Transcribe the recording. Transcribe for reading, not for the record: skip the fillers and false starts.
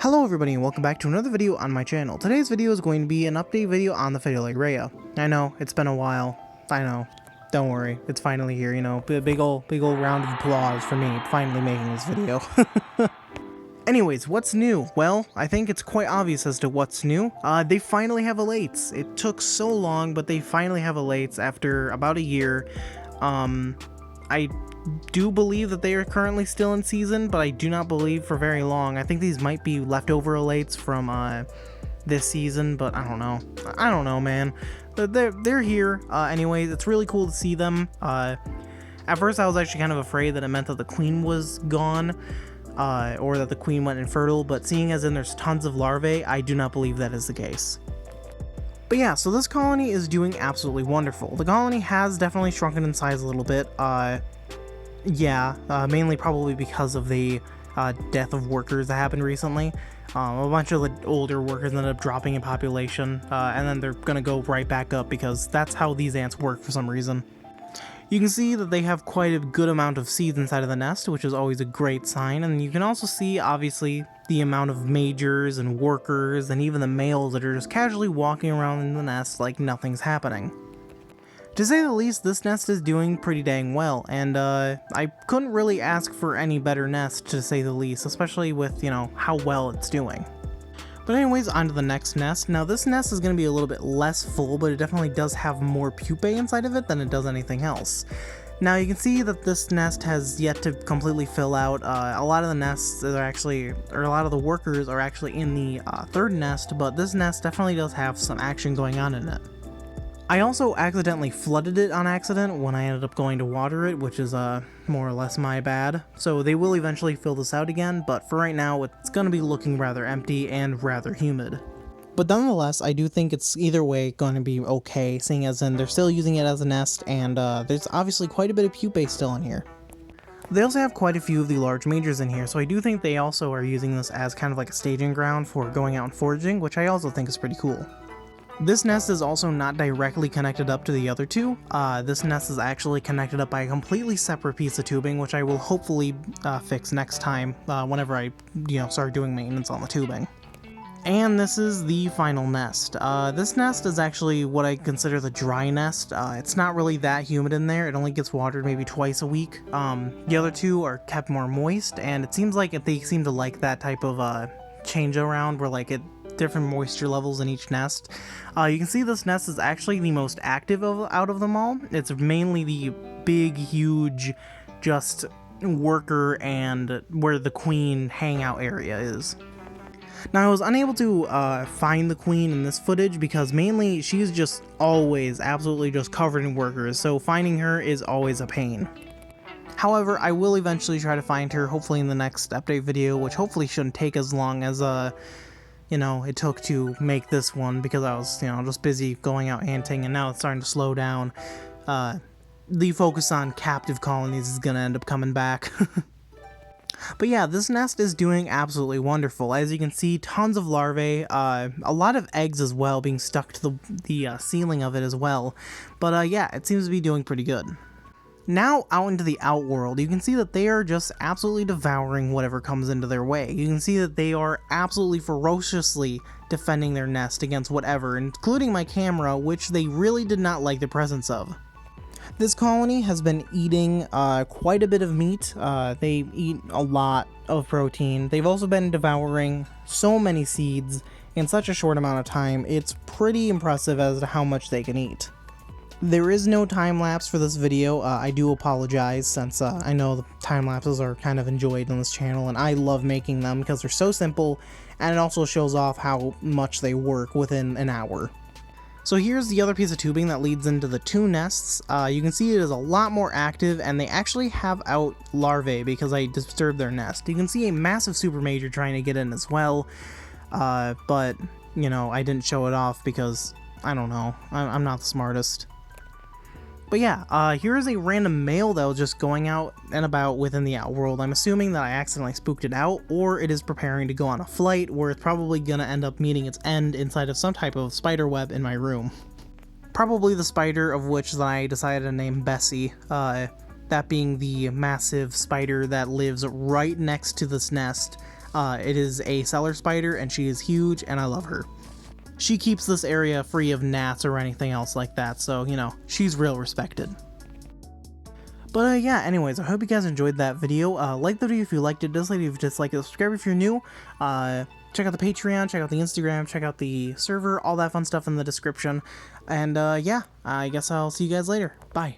Hello everybody and welcome back to another video on my channel. Today's video is going to be an update video on the Pheidole rhea. I know, it's been a while. I know. Don't worry, it's finally here, you know. Big ol' round of applause for me finally making this video. Anyways, what's new? Well, I think it's quite obvious as to what's new. They finally have alates. It took so long, but they finally have alates after about a year. I do believe that they are currently still in season, but I do not believe for very long. I think these might be leftover alates from this season, but I don't know. I don't know, man. They're here. Anyways, it's really cool to see them. At first, I was actually kind of afraid that it meant that the queen was gone, or that the queen went infertile, but seeing as in there's tons of larvae, I do not believe that is the case. But yeah, so this colony is doing absolutely wonderful. The colony has definitely shrunken in size a little bit. Mainly probably because of the death of workers that happened recently. A bunch of the older workers ended up dropping in population, and then they're gonna go right back up because that's how these ants work for some reason. You can see that they have quite a good amount of seeds inside of the nest, which is always a great sign, and you can also see, obviously, the amount of majors and workers and even the males that are just casually walking around in the nest like nothing's happening. To say the least, this nest is doing pretty dang well, and I couldn't really ask for any better nest, to say the least, especially with, you know, how well it's doing. But anyways, on to the next nest. Now this nest is going to be a little bit less full, but it definitely does have more pupae inside of it than it does anything else. Now you can see that this nest has yet to completely fill out. A lot of the nests are actually, or a lot of the workers are actually in the third nest, but this nest definitely does have some action going on in it. I also accidentally flooded it on accident when I ended up going to water it, which is more or less my bad. So they will eventually fill this out again, but for right now it's going to be looking rather empty and rather humid. But nonetheless, I do think it's either way going to be okay, seeing as in they're still using it as a nest, and there's obviously quite a bit of pupae still in here. They also have quite a few of the large majors in here, so I do think they also are using this as kind of like a staging ground for going out and foraging, which I also think is pretty cool. This nest is also not directly connected up to the other two. This nest is actually connected up by a completely separate piece of tubing, which I will hopefully fix next time whenever I, start doing maintenance on the tubing. And this is the final nest. This nest is actually what I consider the dry nest. It's not really that humid in there. It only gets watered maybe twice a week. The other two are kept more moist, and it seems like they seem to like that type of change around where like different moisture levels in each nest. You can see this nest is actually the most active out of them all. It's mainly the big, huge, just worker and where the queen hangout area is. Now I was unable to find the queen in this footage because mainly she's just always absolutely just covered in workers, so finding her is always a pain. However, I will eventually try to find her, hopefully in the next update video, which hopefully shouldn't take as long as it took to make this one, because I was, just busy going out anting, and now it's starting to slow down. The focus on captive colonies is gonna end up coming back. But yeah, this nest is doing absolutely wonderful. As you can see, tons of larvae, a lot of eggs as well being stuck to the ceiling of it as well. But yeah, it seems to be doing pretty good. Now out into the outworld, you can see that they are just absolutely devouring whatever comes into their way. You can see that they are absolutely ferociously defending their nest against whatever, including my camera, which they really did not like the presence of. This colony has been eating quite a bit of meat. They eat a lot of protein. They've also been devouring so many seeds in such a short amount of time. It's pretty impressive as to how much they can eat. There is no time lapse for this video. I do apologize, since I know the time lapses are kind of enjoyed on this channel, and I love making them because they're so simple, and it also shows off how much they work within an hour. So here's the other piece of tubing that leads into the two nests. You can see it is a lot more active, and they actually have out larvae because I disturbed their nest. You can see a massive super major trying to get in as well, but I didn't show it off because I don't know, I'm not the smartest. But yeah, here is a random male that was just going out and about within the outworld. I'm assuming that I accidentally spooked it out, or it is preparing to go on a flight, where it's probably going to end up meeting its end inside of some type of spider web in my room. Probably the spider of which I decided to name Bessie, that being the massive spider that lives right next to this nest. It is a cellar spider, and she is huge, and I love her. She keeps this area free of gnats or anything else like that, so, you know, she's real respected. But yeah, anyways, I hope you guys enjoyed that video. Like the video if you liked it, dislike it if you disliked it, subscribe if you're new. Check out the Patreon, check out the Instagram, check out the server, all that fun stuff in the description. And yeah, I guess I'll see you guys later. Bye.